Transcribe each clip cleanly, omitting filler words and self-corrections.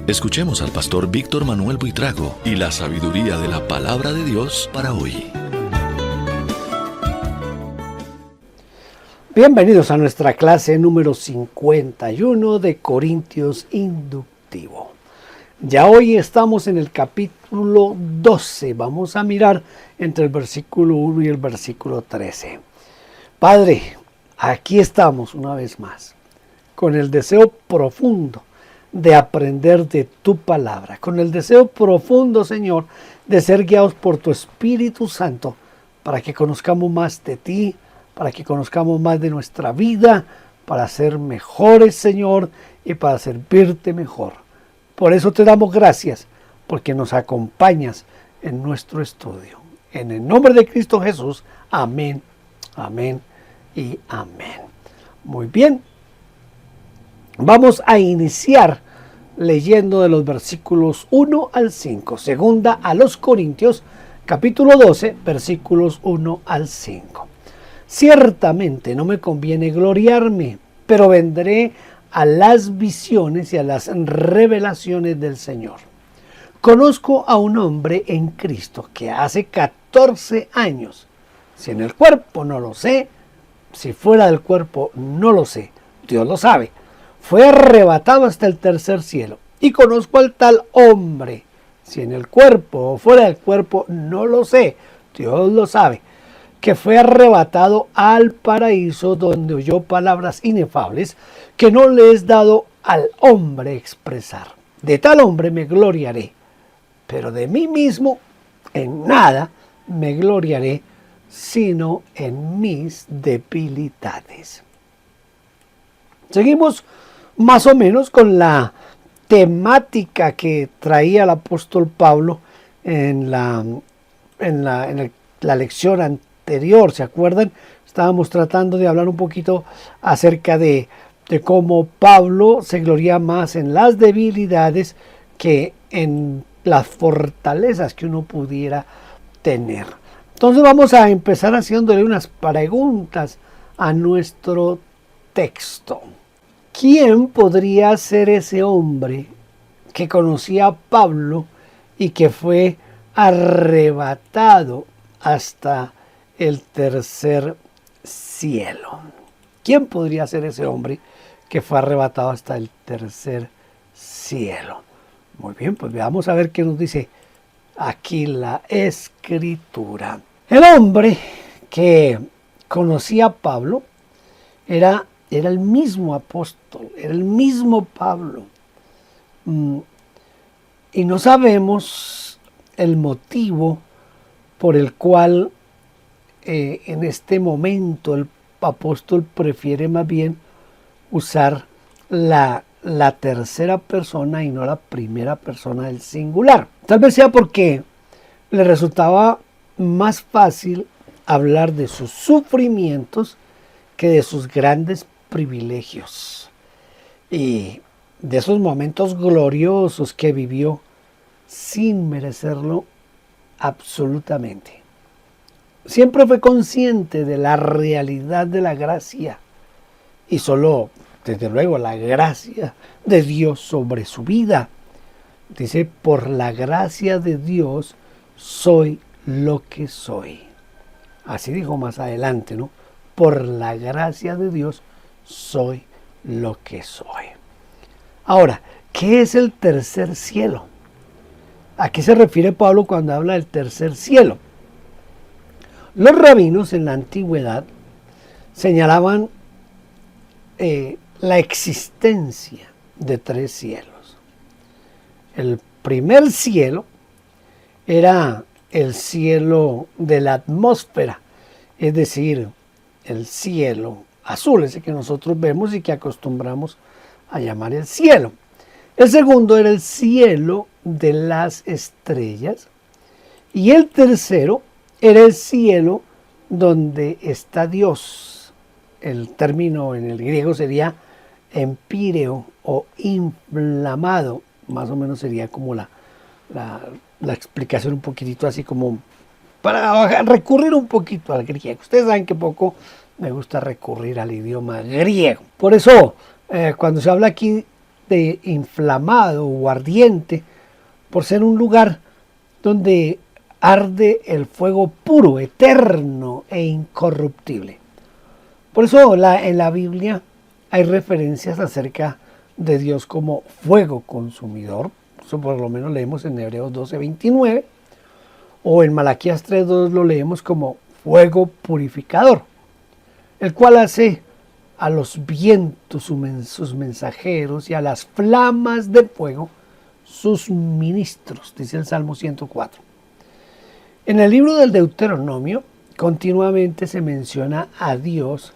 Escuchemos al pastor Víctor Manuel Buitrago y la sabiduría de la palabra de Dios para hoy. Bienvenidos a nuestra clase número 51 de Corintios Inductivo. Ya hoy estamos en el capítulo 12. Vamos a mirar entre el versículo 1 y el versículo 13. Padre, aquí estamos una vez más, con el deseo profundo de aprender de tu palabra, con el deseo profundo, Señor, de ser guiados por tu Espíritu Santo, para que conozcamos más de ti, para que conozcamos más de nuestra vida, para ser mejores, Señor, y para servirte mejor. Por eso te damos gracias, porque nos acompañas en nuestro estudio. En el nombre de Cristo Jesús, amén, amén y amén. Muy bien. Vamos a iniciar leyendo de los versículos 1 al 5. Segunda a los Corintios, capítulo 12, versículos 1 al 5. Ciertamente no me conviene gloriarme, pero vendré a las visiones y a las revelaciones del Señor. Conozco a un hombre en Cristo que hace 14 años, si en el cuerpo no lo sé, si fuera del cuerpo no lo sé, Dios lo sabe, fue arrebatado hasta el tercer cielo. Y conozco al tal hombre, si en el cuerpo o fuera del cuerpo no lo sé, Dios lo sabe, que fue arrebatado al paraíso, donde oyó palabras inefables que no le es dado al hombre expresar. De tal hombre me gloriaré, pero de mí mismo en nada me gloriaré, sino en mis debilidades. Seguimos más o menos con la temática que traía el apóstol Pablo en la lección anterior. ¿Se acuerdan? Estábamos tratando de hablar un poquito acerca de cómo Pablo se gloria más en las debilidades que en las fortalezas que uno pudiera tener. Entonces vamos a empezar haciéndole unas preguntas a nuestro texto. ¿Quién podría ser ese hombre que conocía a Pablo y que fue arrebatado hasta el tercer cielo? ¿Quién podría ser ese hombre que fue arrebatado hasta el tercer cielo? Muy bien, pues veamos a ver qué nos dice aquí la Escritura. El hombre que conocía a Pablo era el mismo apóstol, era el mismo Pablo. Y no sabemos el motivo por el cual en este momento el apóstol prefiere más bien usar la tercera persona y no la primera persona del singular. Tal vez sea porque le resultaba más fácil hablar de sus sufrimientos que de sus grandes privilegios y de esos momentos gloriosos que vivió sin merecerlo absolutamente. Siempre fue consciente de la realidad de la gracia y solo, desde luego, la gracia de Dios sobre su vida. Dice, por la gracia de Dios soy lo que soy. Así dijo más adelante, ¿no? Por la gracia de Dios soy lo que soy. Ahora, ¿qué es el tercer cielo? ¿A qué se refiere Pablo cuando habla del tercer cielo? Los rabinos en la antigüedad señalaban la existencia de tres cielos. El primer cielo era el cielo de la atmósfera, es decir, el cielo azul, ese que nosotros vemos y que acostumbramos a llamar el cielo. El segundo era el cielo de las estrellas y el tercero era el cielo donde está Dios. El término en el griego sería empíreo o inflamado, más o menos sería como la explicación un poquitito así como para recurrir un poquito al griego. Ustedes saben que poco me gusta recurrir al idioma griego. Por eso, cuando se habla aquí de inflamado o ardiente por ser un lugar donde arde el fuego puro, eterno e incorruptible. Por eso en la Biblia hay referencias acerca de Dios como fuego consumidor. Eso por lo menos leemos en Hebreos 12:29, o en Malaquías 3:2 lo leemos como fuego purificador, el cual hace a los vientos sus mensajeros y a las flamas de fuego sus ministros, dice el Salmo 104. En el libro del Deuteronomio continuamente se menciona a Dios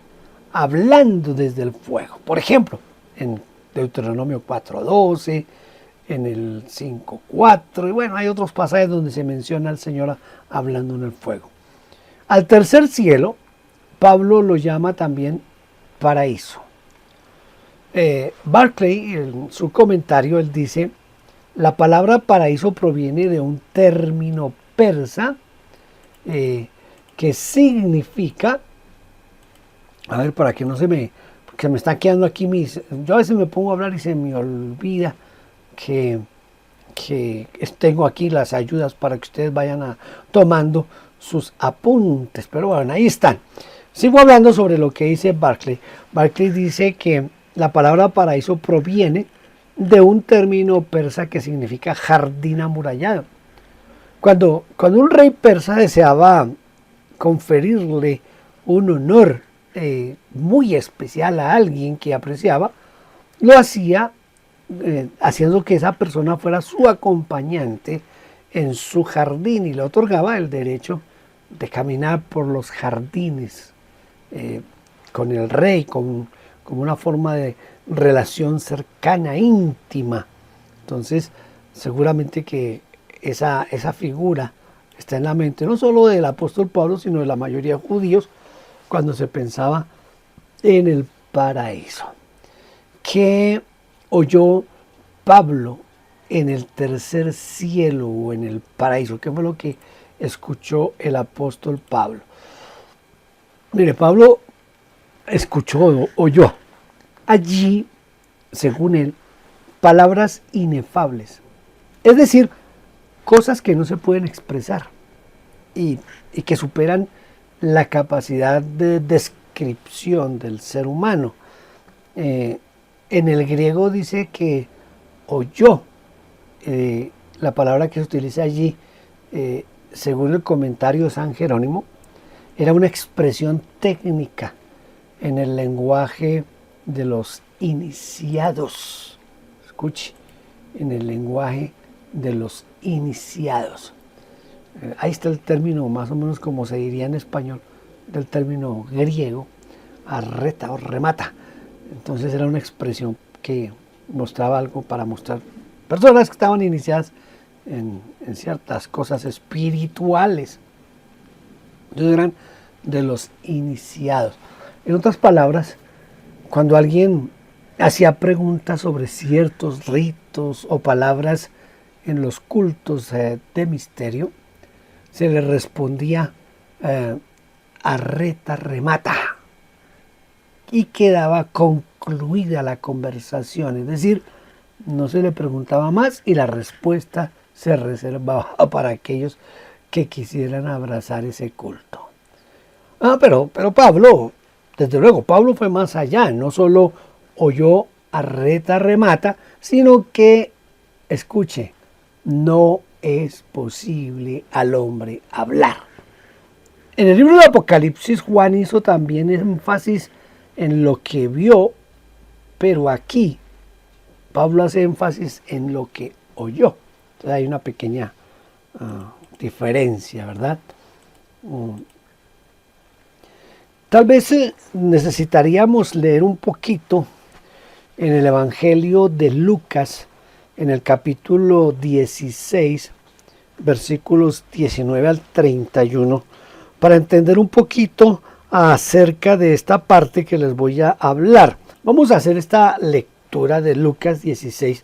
hablando desde el fuego. Por ejemplo, en Deuteronomio 4:12, en el 5:4, y bueno, hay otros pasajes donde se menciona al Señor hablando en el fuego. Al tercer cielo, Pablo lo llama también paraíso. Barclay, en su comentario, él dice: la palabra paraíso proviene de un término persa que significa, a ver, para que no se me, porque me están quedando aquí yo a veces me pongo a hablar y se me olvida que tengo aquí las ayudas para que ustedes vayan tomando sus apuntes, pero bueno, ahí están. Sigo hablando sobre lo que dice Barclay. Barclay dice que la palabra paraíso proviene de un término persa que significa jardín amurallado. Cuando un rey persa deseaba conferirle un honor muy especial a alguien que apreciaba, lo hacía haciendo que esa persona fuera su acompañante en su jardín, y le otorgaba el derecho de caminar por los jardines con el rey, como una forma de relación cercana, íntima. Entonces, seguramente que esa figura está en la mente no solo del apóstol Pablo, sino de la mayoría de judíos cuando se pensaba en el paraíso. ¿Qué oyó Pablo en el tercer cielo o en el paraíso? ¿Qué fue lo que escuchó el apóstol Pablo? Mire, Pablo oyó allí, según él, palabras inefables, es decir, cosas que no se pueden expresar y que superan la capacidad de descripción del ser humano. En el griego dice que oyó, la palabra que se utiliza allí, según el comentario de San Jerónimo, era una expresión técnica en el lenguaje de los iniciados. Escuche, en el lenguaje de los iniciados. Ahí está el término, más o menos como se diría en español, del término griego, arreta o remata. Entonces era una expresión que mostraba algo para mostrar personas que estaban iniciadas en ciertas cosas espirituales. Entonces eran de los iniciados. En otras palabras, cuando alguien hacía preguntas sobre ciertos ritos o palabras en los cultos de misterio, se le respondía arreta remata, y quedaba concluida la conversación, es decir, no se le preguntaba más y la respuesta se reservaba para aquellos que quisieran abrazar ese culto. Pero Pablo, desde luego, Pablo fue más allá, no solo oyó arreta remata, sino que, escuche, no es posible al hombre hablar. En el libro de Apocalipsis, Juan hizo también énfasis en lo que vio, pero aquí Pablo hace énfasis en lo que oyó. Entonces hay una pequeña diferencia, ¿verdad? Tal vez necesitaríamos leer un poquito en el Evangelio de Lucas, en el capítulo 16, versículos 19 al 31, para entender un poquito acerca de esta parte que les voy a hablar. Vamos a hacer esta lectura de Lucas 16,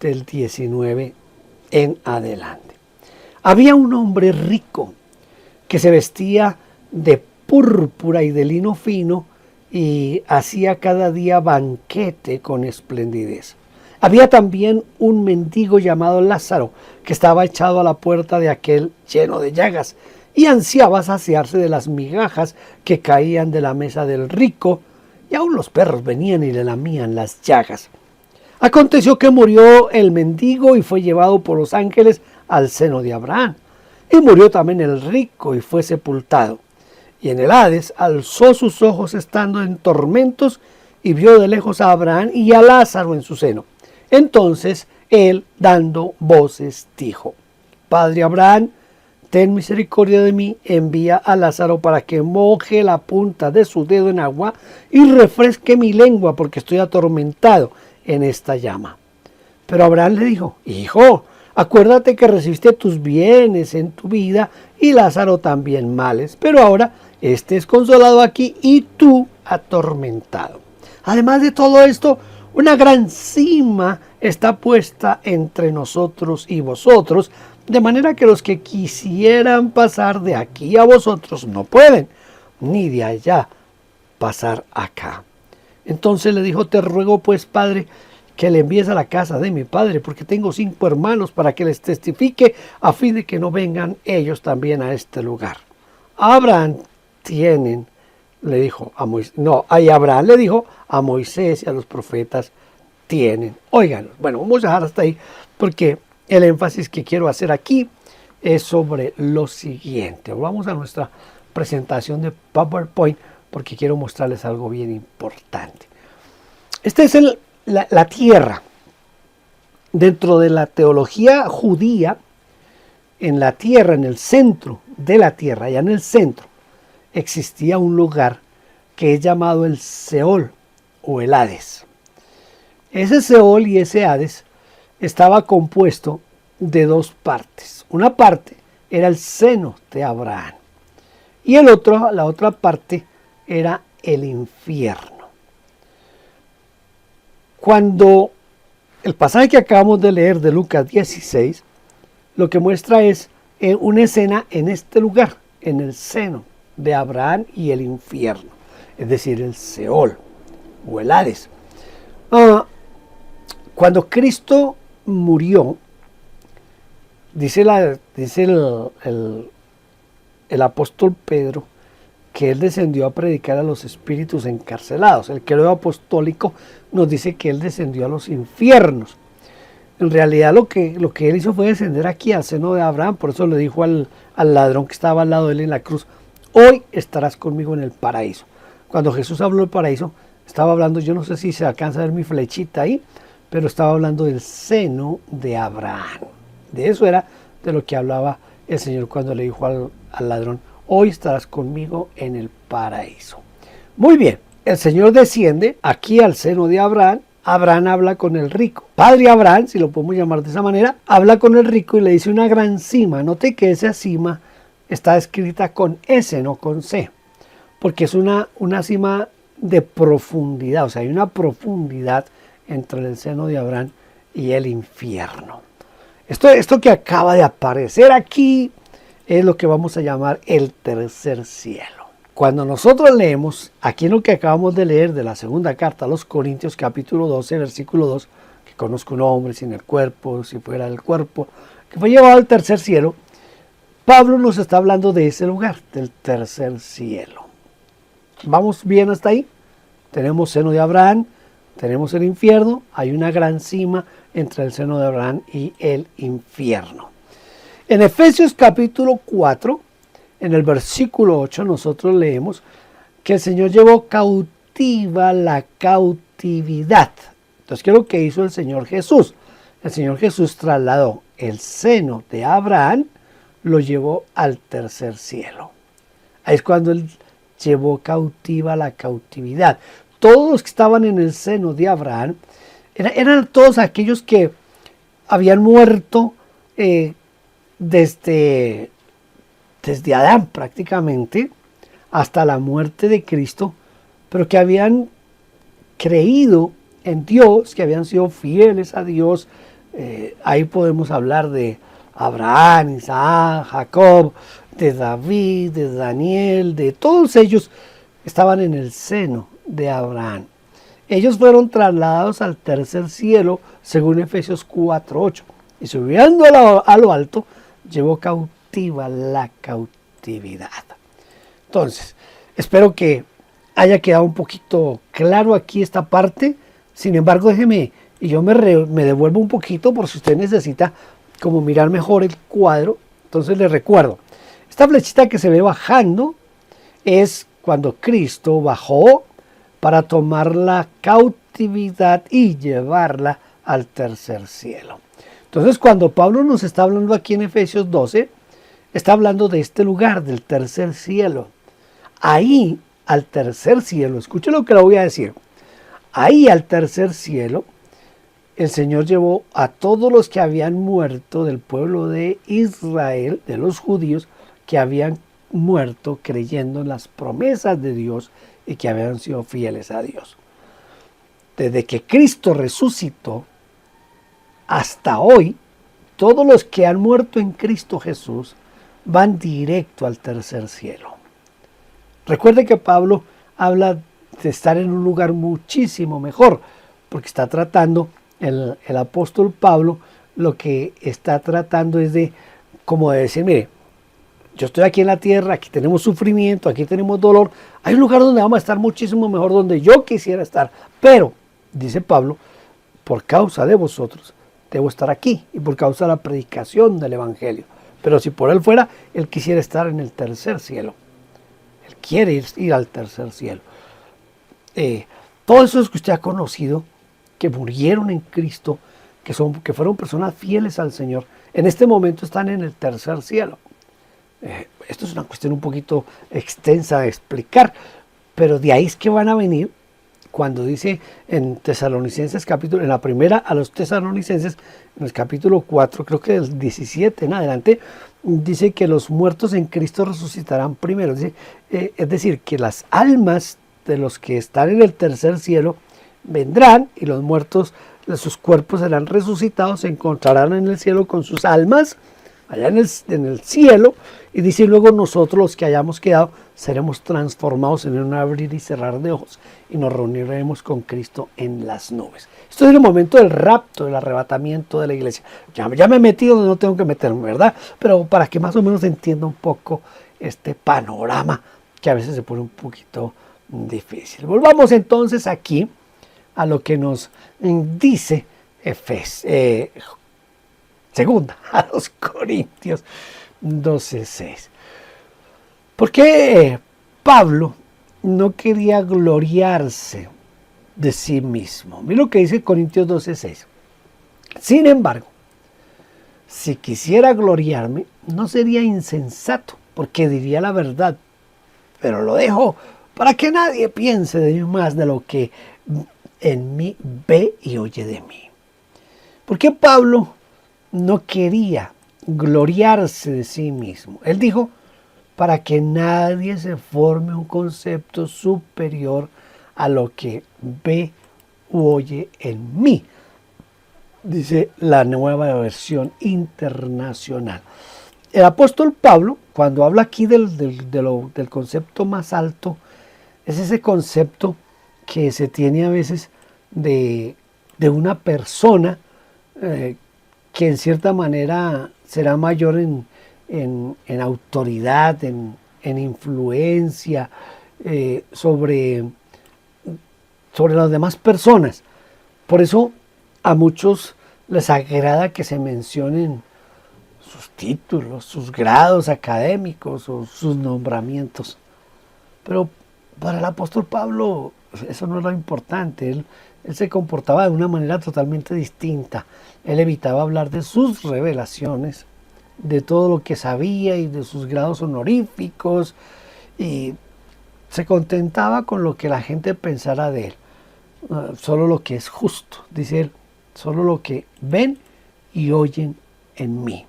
del 19 en adelante. Había un hombre rico que se vestía de púrpura y de lino fino y hacía cada día banquete con esplendidez. Había también un mendigo llamado Lázaro, que estaba echado a la puerta de aquel lleno de llagas, y ansiaba saciarse de las migajas que caían de la mesa del rico, y aun los perros venían y le lamían las llagas. Aconteció que murió el mendigo y fue llevado por los ángeles al seno de Abraham. Y murió también el rico y fue sepultado. Y en el Hades alzó sus ojos estando en tormentos y vio de lejos a Abraham y a Lázaro en su seno. Entonces él, dando voces, dijo: Padre Abraham, ten misericordia de mí, envía a Lázaro para que moje la punta de su dedo en agua y refresque mi lengua, porque estoy atormentado en esta llama. Pero Abraham le dijo: Hijo, acuérdate que recibiste tus bienes en tu vida y Lázaro también males, pero ahora este es consolado aquí y tú atormentado. Además de todo esto, una gran cima está puesta entre nosotros y vosotros, de manera que los que quisieran pasar de aquí a vosotros no pueden, ni de allá pasar acá. Entonces le dijo: te ruego pues, padre, que le envíes a la casa de mi padre, porque tengo 5 hermanos, para que les testifique, a fin de que no vengan ellos también a este lugar. Abraham le dijo a Moisés, Abraham le dijo: a Moisés y a los profetas tienen. Oigan, bueno, vamos a dejar hasta ahí, porque el énfasis que quiero hacer aquí es sobre lo siguiente. Vamos a nuestra presentación de PowerPoint, porque quiero mostrarles algo bien importante. Esta es la tierra. Dentro de la teología judía, en la tierra, en el centro de la tierra, allá en el centro, existía un lugar que es llamado el Seol o el Hades. Ese Seol y ese Hades estaba compuesto de 2 partes. Una parte era el seno de Abraham y la otra parte era el infierno. Cuando el pasaje que acabamos de leer de Lucas 16, lo que muestra es una escena en este lugar, en el seno de Abraham y el infierno, es decir, el Seol o el Hades. Cuando Cristo murió, dice el apóstol Pedro que él descendió a predicar a los espíritus encarcelados. El credo apostólico nos dice que él descendió a los infiernos. En realidad lo que él hizo fue descender aquí al seno de Abraham. Por eso le dijo al ladrón que estaba al lado de él en la cruz: hoy estarás conmigo en el paraíso. Cuando Jesús habló del paraíso, estaba hablando, yo no sé si se alcanza a ver mi flechita ahí, pero estaba hablando del seno de Abraham. De eso era de lo que hablaba el Señor cuando le dijo al ladrón: hoy estarás conmigo en el paraíso. Muy bien, el Señor desciende aquí al seno de Abraham. Abraham habla con el rico. Padre Abraham, si lo podemos llamar de esa manera, habla con el rico y le dice una gran cima. Note que esa cima está escrita con S, no con C, porque es una cima de profundidad. O sea, hay una profundidad entre el seno de Abraham y el infierno. Esto que acaba de aparecer aquí es lo que vamos a llamar el tercer cielo. Cuando nosotros leemos aquí en lo que acabamos de leer de la segunda carta a los Corintios, capítulo 12, versículo 2, que conozco un hombre sin el cuerpo, si fuera del cuerpo, que fue llevado al tercer cielo, Pablo nos está hablando de ese lugar, del tercer cielo. ¿Vamos bien hasta ahí? Tenemos seno de Abraham, tenemos el infierno, hay una gran cima entre el seno de Abraham y el infierno. En Efesios capítulo 4, en el versículo 8, nosotros leemos que el Señor llevó cautiva la cautividad. Entonces, ¿qué es lo que hizo el Señor Jesús? El Señor Jesús trasladó el seno de Abraham, lo llevó al tercer cielo. Ahí es cuando Él llevó cautiva la cautividad. Todos los que estaban en el seno de Abraham eran todos aquellos que habían muerto desde Adán prácticamente hasta la muerte de Cristo, pero que habían creído en Dios, que habían sido fieles a Dios. Ahí podemos hablar de Abraham, Isaac, Jacob, de David, de Daniel, de todos ellos estaban en el seno de Abraham. ellos fueron trasladados al tercer cielo, según Efesios 4:8. Y subiendo a lo alto, llevó cautiva la cautividad. Entonces, espero que haya quedado un poquito claro aquí esta parte. Sin embargo, déjeme, y yo me devuelvo un poquito por si usted necesita como mirar mejor el cuadro. Entonces les recuerdo, esta flechita que se ve bajando es cuando Cristo bajó para tomar la cautividad y llevarla al tercer cielo. Entonces, cuando Pablo nos está hablando aquí en Efesios 12, está hablando de este lugar, del tercer cielo. Ahí, al tercer cielo, escuche lo que le voy a decir. Ahí, al tercer cielo, el Señor llevó a todos los que habían muerto del pueblo de Israel, de los judíos, que habían muerto creyendo en las promesas de Dios y que habían sido fieles a Dios. Desde que Cristo resucitó hasta hoy, todos los que han muerto en Cristo Jesús van directo al tercer cielo. Recuerde que Pablo habla de estar en un lugar muchísimo mejor, porque está tratando, el apóstol Pablo, lo que está tratando es de, como de decir, mire, yo estoy aquí en la tierra, aquí tenemos sufrimiento, aquí tenemos dolor, hay un lugar donde vamos a estar muchísimo mejor, donde yo quisiera estar, pero, dice Pablo, por causa de vosotros, debo estar aquí, y por causa de la predicación del evangelio. Pero si por él fuera, él quisiera estar en el tercer cielo. Él quiere ir al tercer cielo. Todos esos que usted ha conocido, que murieron en Cristo, que fueron personas fieles al Señor, en este momento están en el tercer cielo. Esto es una cuestión un poquito extensa de explicar, pero de ahí es que van a venir cuando dice en Tesalonicenses capítulo, en la primera a los Tesalonicenses, en el capítulo 4, creo que del 17 en adelante, dice que los muertos en Cristo resucitarán primero. Es decir, que las almas de los que están en el tercer cielo vendrán y los muertos, sus cuerpos serán resucitados, se encontrarán en el cielo con sus almas, allá en el cielo, y dice luego nosotros los que hayamos quedado seremos transformados en un abrir y cerrar de ojos y nos reuniremos con Cristo en las nubes. Esto es el momento del rapto, del arrebatamiento de la iglesia. Ya me he metido donde no tengo que meterme, ¿verdad? Pero para que más o menos entienda un poco este panorama que a veces se pone un poquito difícil. Volvamos entonces aquí a lo que nos dice segunda a los Corintios 12:6. ¿Por qué Pablo no quería gloriarse de sí mismo? Mira lo que dice Corintios 12:6. Sin embargo, si quisiera gloriarme, no sería insensato, porque diría la verdad, pero lo dejo para que nadie piense de mí más de lo que en mí ve y oye de mí. ¿Por qué Pablo no quería gloriarse de sí mismo? Él dijo, para que nadie se forme un concepto superior a lo que ve u oye en mí. Dice la nueva versión internacional. El apóstol Pablo, cuando habla aquí del concepto más alto, es ese concepto que se tiene a veces de una persona que en cierta manera será mayor en autoridad, en influencia sobre las demás personas. Por eso a muchos les agrada que se mencionen sus títulos, sus grados académicos o sus nombramientos. Pero para el apóstol Pablo eso no es lo importante. Él se comportaba de una manera totalmente distinta. Él evitaba hablar de sus revelaciones, de todo lo que sabía y de sus grados honoríficos, y se contentaba con lo que la gente pensara de él. Solo lo que es justo, dice él, solo lo que ven y oyen en mí.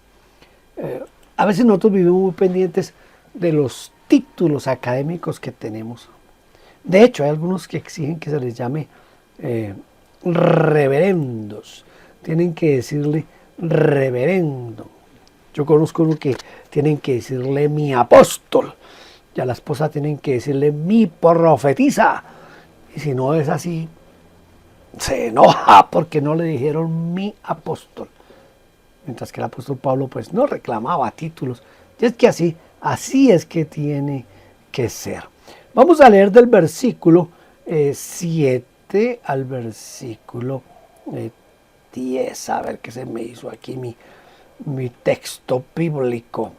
A veces nosotros vivimos muy pendientes de los títulos académicos que tenemos. De hecho, hay algunos que exigen que se les llame reverendos. Tienen que decirle reverendo. Yo conozco uno que tienen que decirle mi apóstol. Y a la esposa tienen que decirle mi profetisa. Y si no es así, se enoja porque no le dijeron mi apóstol. Mientras que el apóstol Pablo pues no reclamaba títulos. Y es que así es que tiene que ser. Vamos a leer del versículo 7 al versículo 10. A ver qué se me hizo aquí mi texto bíblico.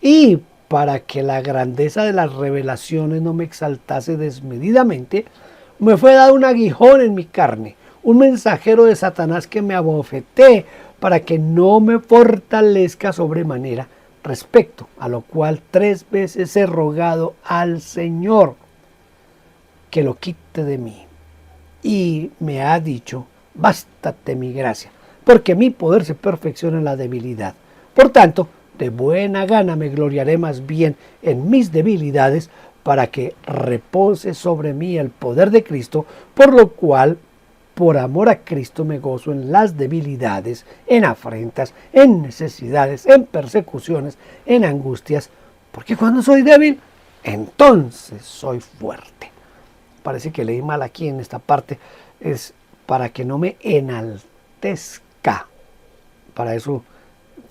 Y para que la grandeza de las revelaciones no me exaltase desmedidamente, me fue dado un aguijón en mi carne, un mensajero de Satanás que me abofeté para que no me fortalezca sobremanera, respecto a lo cual 3 veces he rogado al Señor que lo quite de mí. Y me ha dicho, bástate mi gracia, porque mi poder se perfecciona en la debilidad. Por tanto, de buena gana me gloriaré más bien en mis debilidades, para que repose sobre mí el poder de Cristo, por lo cual, por amor a Cristo, me gozo en las debilidades, en afrentas, en necesidades, en persecuciones, en angustias, porque cuando soy débil, entonces soy fuerte. Parece que leí mal aquí en esta parte, es para que no me enaltezca. Para eso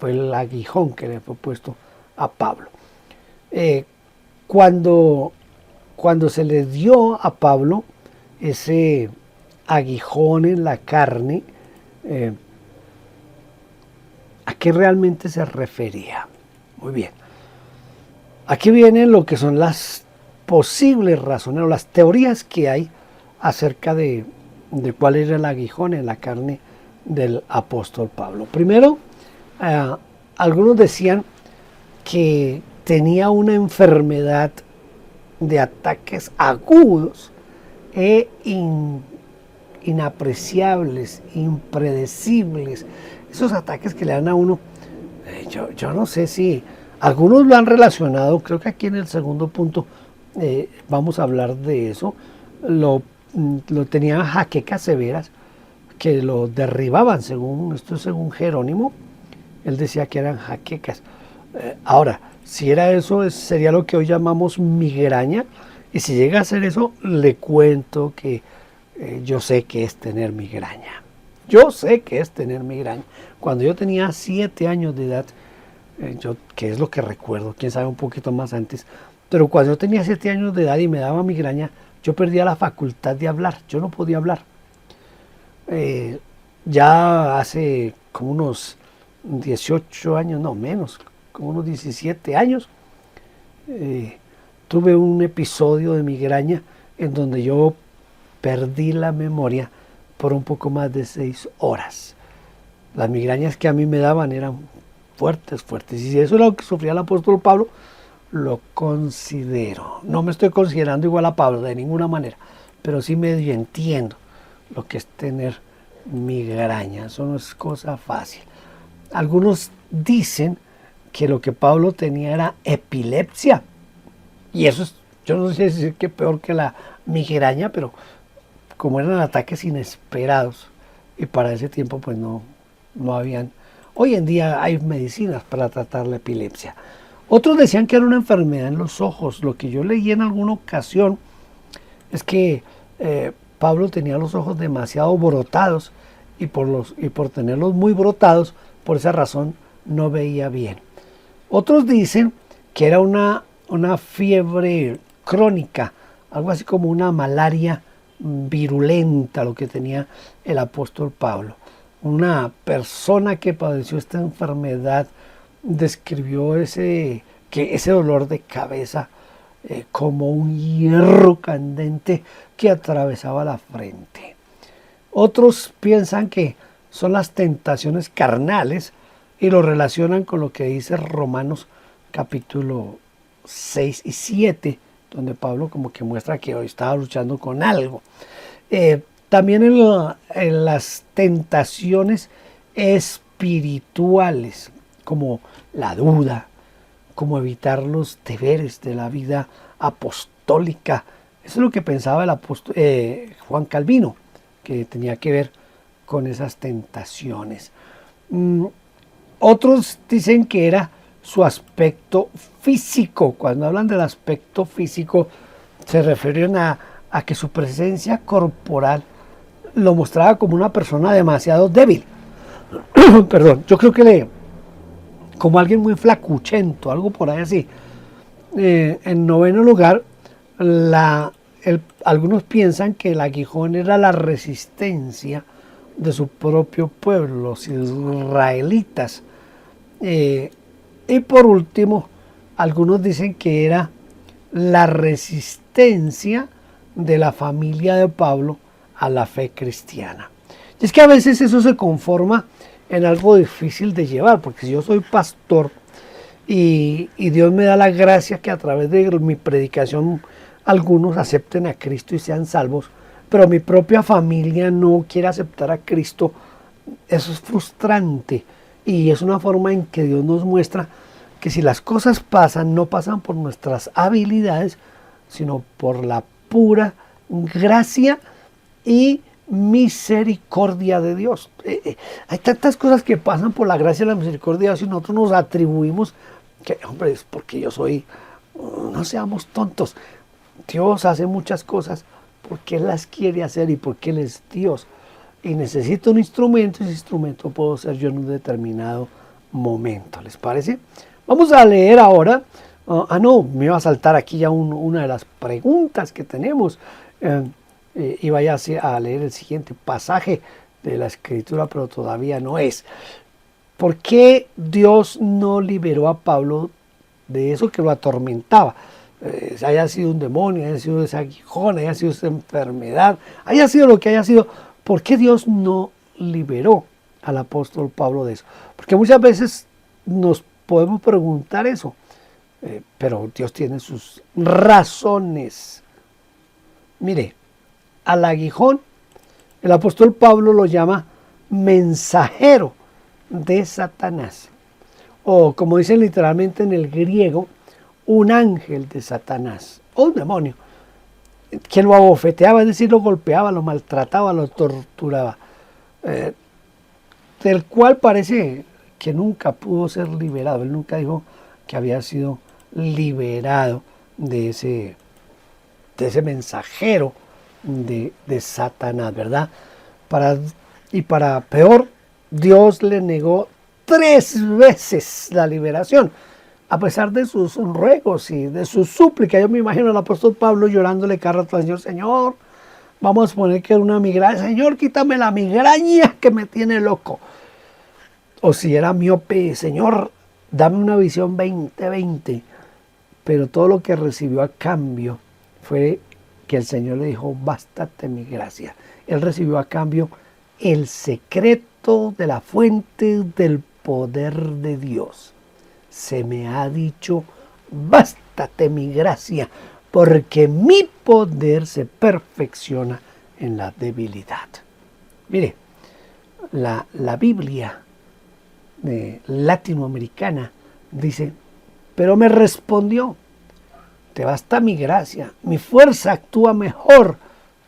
fue el aguijón que le fue puesto a Pablo. Cuando se le dio a Pablo ese aguijón en la carne, ¿a qué realmente se refería? Muy bien. Aquí vienen lo que son las posibles razones o las teorías que hay acerca de cuál era el aguijón en la carne del apóstol Pablo. Primero, algunos decían que tenía una enfermedad de ataques agudos e inapreciables, impredecibles. Esos ataques que le dan a uno, yo no sé si algunos lo han relacionado, creo que aquí en el segundo punto vamos a hablar de eso, lo tenían jaquecas severas que lo derribaban, según Jerónimo. Él decía que eran jaquecas. Ahora, si era eso, sería lo que hoy llamamos migraña. Y si llega a ser eso, le cuento que yo sé que es tener migraña. Yo sé que es tener migraña. Cuando yo tenía 7 años de edad, que es lo que recuerdo, quién sabe un poquito más antes, pero cuando yo tenía 7 años de edad y me daba migraña, yo perdía la facultad de hablar. Yo no podía hablar. Ya hace como unos 18 años, no menos, como unos 17 años, tuve un episodio de migraña en donde yo perdí la memoria por un poco más de 6 horas. Las migrañas que a mí me daban eran fuertes. Y si eso era lo que sufría el apóstol Pablo, lo considero. No me estoy considerando igual a Pablo de ninguna manera, pero sí medio entiendo lo que es tener migraña. Eso no es cosa fácil. Algunos dicen que lo que Pablo tenía era epilepsia. Y eso es, yo no sé decir que peor que la migraña, pero como eran ataques inesperados y para ese tiempo pues no habían. Hoy en día hay medicinas para tratar la epilepsia. Otros decían que era una enfermedad en los ojos. Lo que yo leí en alguna ocasión es que Pablo tenía los ojos demasiado brotados y por tenerlos muy brotados, por esa razón no veía bien. Otros dicen que era una fiebre crónica, algo así como una malaria virulenta, lo que tenía el apóstol Pablo. Una persona que padeció esta enfermedad describió ese dolor de cabeza como un hierro candente que atravesaba la frente. Otros piensan que son las tentaciones carnales y lo relacionan con lo que dice Romanos capítulo 6 y 7, donde Pablo como que muestra que hoy estaba luchando con algo. También en las tentaciones espirituales, como la duda, como evitar los deberes de la vida apostólica. Eso es lo que pensaba el apóstol Juan Calvino, que tenía que ver con esas tentaciones. Otros dicen que era su aspecto físico. Cuando hablan del aspecto físico, se refieren a que su presencia corporal lo mostraba como una persona demasiado débil. Perdón, yo creo que como alguien muy flacuchento, algo por ahí así. En noveno lugar, algunos piensan que el aguijón era la resistencia de su propio pueblo, los israelitas. Y por último, algunos dicen que era la resistencia de la familia de Pablo a la fe cristiana. Y es que a veces eso se conforma en algo difícil de llevar, porque si yo soy pastor y Dios me da la gracia que a través de mi predicación algunos acepten a Cristo y sean salvos, pero mi propia familia no quiere aceptar a Cristo, eso es frustrante y es una forma en que Dios nos muestra que si las cosas pasan, no pasan por nuestras habilidades, sino por la pura gracia y misericordia de Dios. Hay tantas cosas que pasan por la gracia y la misericordia de Dios y nosotros nos atribuimos que, hombre, es porque yo soy, no seamos tontos. Dios hace muchas cosas porque Él las quiere hacer y porque Él es Dios. Y necesito un instrumento, ese instrumento puedo ser yo en un determinado momento. ¿Les parece? Vamos a leer ahora. No, me iba a saltar aquí ya una de las preguntas que tenemos. Y vaya a leer el siguiente pasaje de la Escritura, pero todavía no es. ¿Por qué Dios no liberó a Pablo de eso que lo atormentaba? Haya sido un demonio, haya sido ese aguijón, haya sido esa enfermedad, haya sido lo que haya sido. ¿Por qué Dios no liberó al apóstol Pablo de eso? Porque muchas veces nos podemos preguntar eso, pero Dios tiene sus razones. Mire, al aguijón, el apóstol Pablo lo llama mensajero de Satanás. O como dicen literalmente en el griego, un ángel de Satanás. O un demonio. Que lo abofeteaba, es decir, lo golpeaba, lo maltrataba, lo torturaba. Del cual parece que nunca pudo ser liberado. Él nunca dijo que había sido liberado de ese mensajero de Satanás, ¿verdad? Para peor, Dios le negó 3 veces la liberación, a pesar de sus ruegos y de sus súplicas. Yo me imagino al apóstol Pablo llorándole cada rato al Señor: Señor, vamos a suponer que era una migraña, Señor, quítame la migraña que me tiene loco. O si era miope: Señor, dame una visión 20/20. Pero todo lo que recibió a cambio fue que el Señor le dijo: bástate mi gracia. Él recibió a cambio el secreto de la fuente del poder de Dios. Se me ha dicho: bástate mi gracia, porque mi poder se perfecciona en la debilidad. Mire, la Biblia latinoamericana dice: pero me respondió, te basta mi gracia, mi fuerza actúa mejor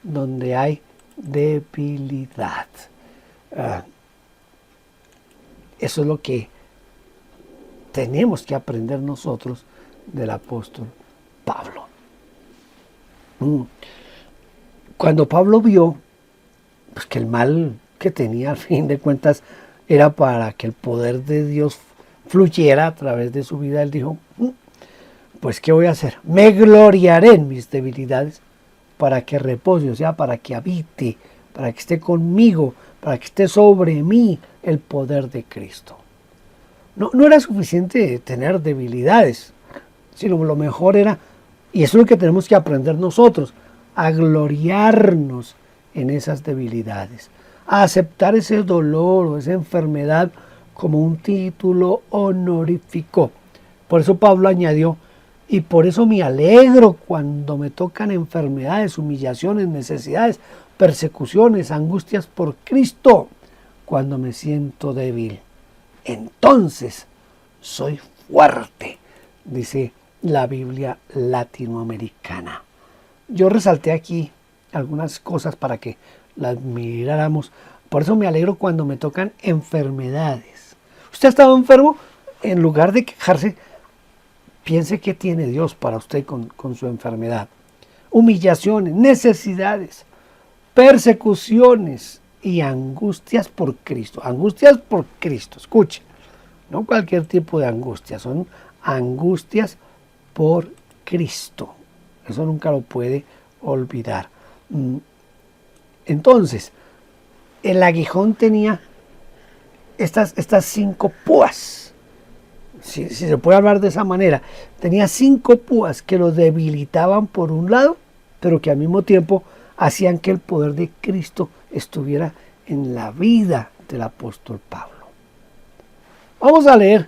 donde hay debilidad. Eso es lo que tenemos que aprender nosotros del apóstol Pablo. Cuando Pablo vio pues, que el mal que tenía, al fin de cuentas, era para que el poder de Dios fluyera a través de su vida, él dijo: pues ¿qué voy a hacer? Me gloriaré en mis debilidades para que repose, o sea, para que habite, para que esté conmigo, para que esté sobre mí el poder de Cristo. No era suficiente tener debilidades, sino lo mejor era, y eso es lo que tenemos que aprender nosotros, a gloriarnos en esas debilidades, a aceptar ese dolor o esa enfermedad como un título honorífico. Por eso Pablo añadió: y por eso me alegro cuando me tocan enfermedades, humillaciones, necesidades, persecuciones, angustias por Cristo, cuando me siento débil. Entonces soy fuerte, dice la Biblia latinoamericana. Yo resalté aquí algunas cosas para que las miráramos. Por eso me alegro cuando me tocan enfermedades. ¿Usted ha estado enfermo? En lugar de quejarse, piense qué tiene Dios para usted con su enfermedad. Humillaciones, necesidades. persecuciones y angustias por Cristo. Angustias por Cristo, escuchen, no cualquier tipo de angustia, son angustias por Cristo. Eso nunca lo puede olvidar. Entonces, el aguijón tenía estas 5 púas. Si se puede hablar de esa manera, tenía 5 púas que lo debilitaban por un lado, pero que al mismo tiempo hacían que el poder de Cristo estuviera en la vida del apóstol Pablo. Vamos a leer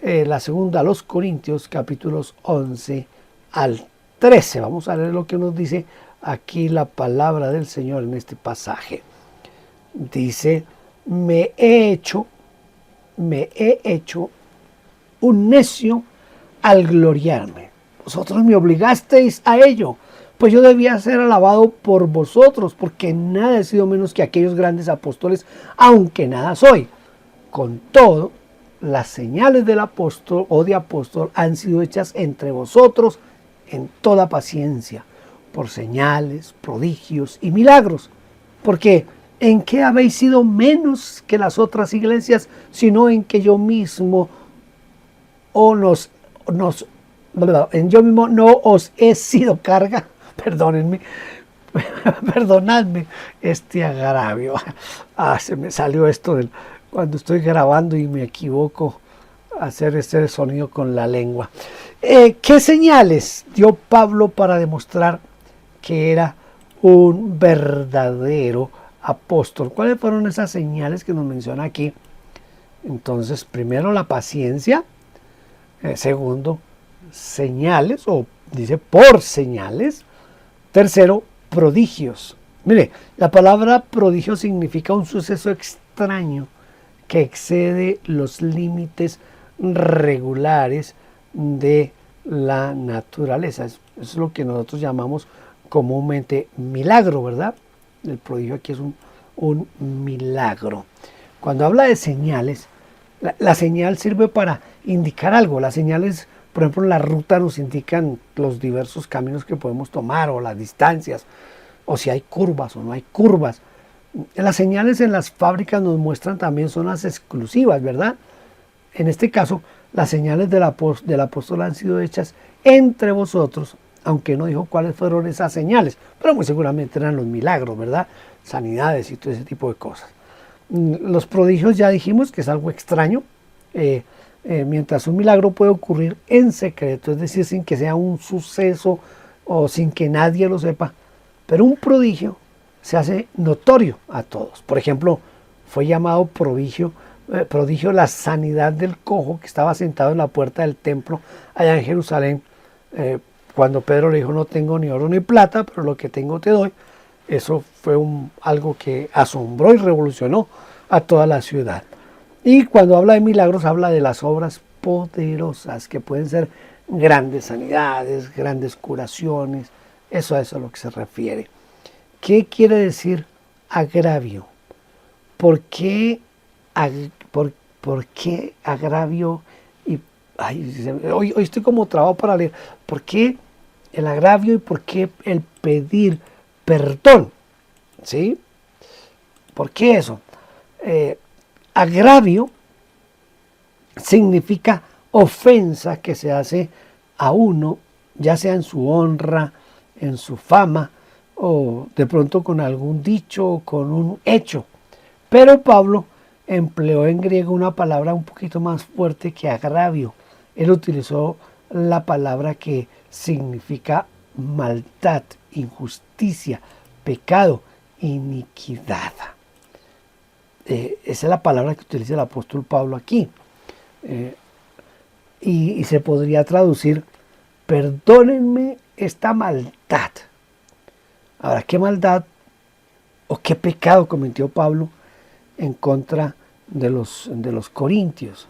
la segunda a los Corintios, capítulos 11 al 13. Vamos a leer lo que nos dice aquí la palabra del Señor en este pasaje. Dice: me he hecho un necio al gloriarme. Vosotros me obligasteis a ello, pues yo debía ser alabado por vosotros, porque nada he sido menos que aquellos grandes apóstoles, aunque nada soy. Con todo, las señales del apóstol o de apóstol han sido hechas entre vosotros en toda paciencia, por señales, prodigios y milagros. Porque ¿en qué habéis sido menos que las otras iglesias, sino en que yo mismo en yo mismo no os he sido carga? Perdónenme, perdonadme este agravio. Se me salió esto cuando estoy grabando y me equivoco hacer este sonido con la lengua. ¿Qué señales dio Pablo para demostrar que era un verdadero apóstol? ¿Cuáles fueron esas señales que nos menciona aquí? Entonces, primero, la paciencia. Segundo, señales, o dice por señales. Tercero, prodigios. Mire, la palabra prodigio significa un suceso extraño que excede los límites regulares de la naturaleza. Eso es lo que nosotros llamamos comúnmente milagro, ¿verdad? El prodigio aquí es un milagro. Cuando habla de señales, la señal sirve para indicar algo. Las señales, por ejemplo, en la ruta nos indican los diversos caminos que podemos tomar, o las distancias, o si hay curvas o no hay curvas. Las señales en las fábricas nos muestran también zonas exclusivas, ¿verdad? En este caso, las señales del apóstol han sido hechas entre vosotros, aunque no dijo cuáles fueron esas señales, pero muy seguramente eran los milagros, ¿verdad? Sanidades y todo ese tipo de cosas. Los prodigios ya dijimos que es algo extraño, mientras un milagro puede ocurrir en secreto, es decir, sin que sea un suceso o sin que nadie lo sepa, pero un prodigio se hace notorio a todos. Por ejemplo, fue llamado prodigio la sanidad del cojo que estaba sentado en la puerta del templo allá en Jerusalén, cuando Pedro le dijo: no tengo ni oro ni plata, pero lo que tengo te doy. Eso fue algo que asombró y revolucionó a toda la ciudad. Y cuando habla de milagros, habla de las obras poderosas, que pueden ser grandes sanidades, grandes curaciones. Eso es a lo que se refiere. ¿Qué quiere decir agravio? ¿Por qué agravio? Hoy estoy como trabado para leer. ¿Por qué el agravio y por qué el pedir perdón? ¿Sí? ¿Por qué eso? Agravio significa ofensa que se hace a uno, ya sea en su honra, en su fama, o de pronto con algún dicho o con un hecho. Pero Pablo empleó en griego una palabra un poquito más fuerte que agravio. Él utilizó la palabra que significa maldad, injusticia, pecado, iniquidad. Esa es la palabra que utiliza el apóstol Pablo aquí. Y se podría traducir: perdónenme esta maldad. Ahora, ¿qué maldad o qué pecado cometió Pablo en contra de los corintios?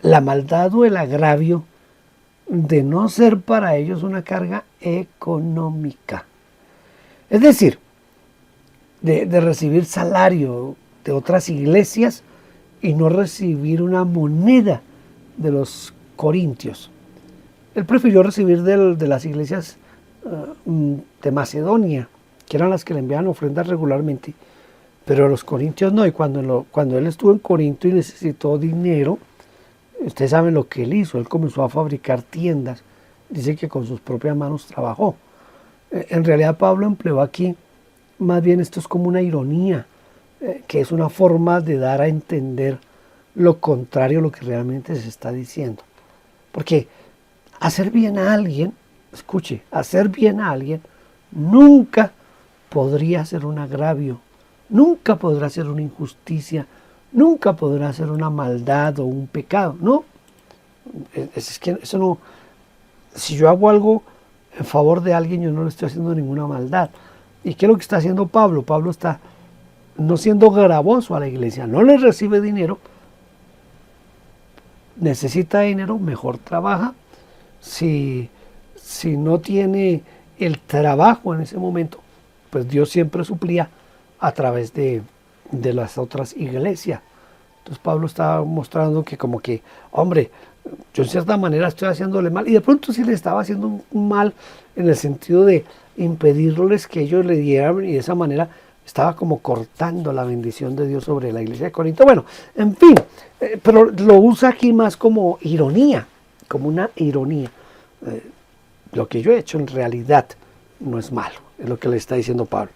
La maldad o el agravio de no ser para ellos una carga económica. Es decir, de recibir salario de otras iglesias y no recibir una moneda de los corintios. Él prefirió recibir de las iglesias de Macedonia, que eran las que le enviaban ofrendas regularmente, pero a los corintios no. Y cuando él estuvo en Corinto y necesitó dinero, ustedes saben lo que él hizo. Él comenzó a fabricar tiendas. Dice que con sus propias manos trabajó. En realidad Pablo empleó aquí, más bien esto es como una ironía, que es una forma de dar a entender lo contrario a lo que realmente se está diciendo. Porque hacer bien a alguien, escuche, hacer bien a alguien nunca podría ser un agravio, nunca podrá ser una injusticia, nunca podrá ser una maldad o un pecado, ¿no? Es que eso no, si yo hago algo en favor de alguien, yo no le estoy haciendo ninguna maldad. ¿Y qué es lo que está haciendo Pablo? Pablo está no siendo gravoso a la iglesia, no le recibe dinero, necesita dinero, mejor trabaja. Si no tiene el trabajo en ese momento, pues Dios siempre suplía a través de las otras iglesias. Entonces Pablo estaba mostrando que como que, hombre, yo en cierta manera estoy haciéndole mal, y de pronto sí le estaba haciendo un mal en el sentido de impedirles que ellos le dieran, y de esa manera estaba como cortando la bendición de Dios sobre la iglesia de Corinto. Bueno, en fin, pero lo usa aquí más como ironía, como una ironía. Lo que yo he hecho en realidad no es malo, es lo que le está diciendo Pablo.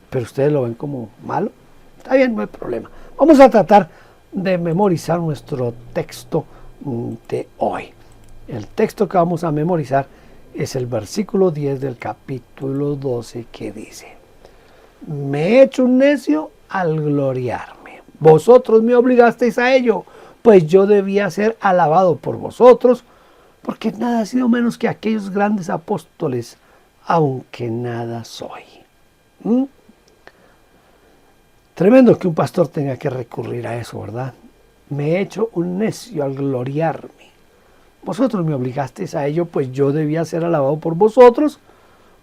Pero ustedes lo ven como malo. Está bien, no hay problema. Vamos a tratar de memorizar nuestro texto de hoy. El texto que vamos a memorizar es el versículo 10 del capítulo 12, que dice: me he hecho un necio al gloriarme. Vosotros me obligasteis a ello, pues yo debía ser alabado por vosotros, porque nada ha sido menos que aquellos grandes apóstoles, aunque nada soy. Tremendo que un pastor tenga que recurrir a eso, ¿verdad? Me he hecho un necio al gloriarme. Vosotros me obligasteis a ello, pues yo debía ser alabado por vosotros,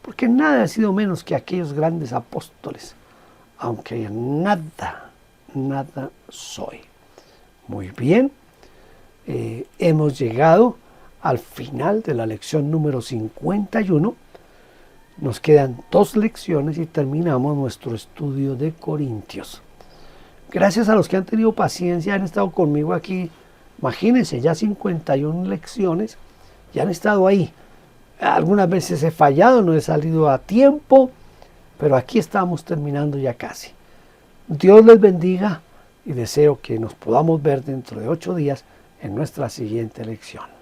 porque nada ha sido menos que aquellos grandes apóstoles, aunque nada soy. Muy bien, hemos llegado al final de la lección número 51. Nos quedan 2 lecciones y terminamos nuestro estudio de Corintios. Gracias a los que han tenido paciencia, han estado conmigo aquí. Imagínense, ya 51 lecciones y han estado ahí. Algunas veces he fallado, no he salido a tiempo, pero aquí estamos terminando ya casi. Dios les bendiga y deseo que nos podamos ver dentro de 8 días en nuestra siguiente lección.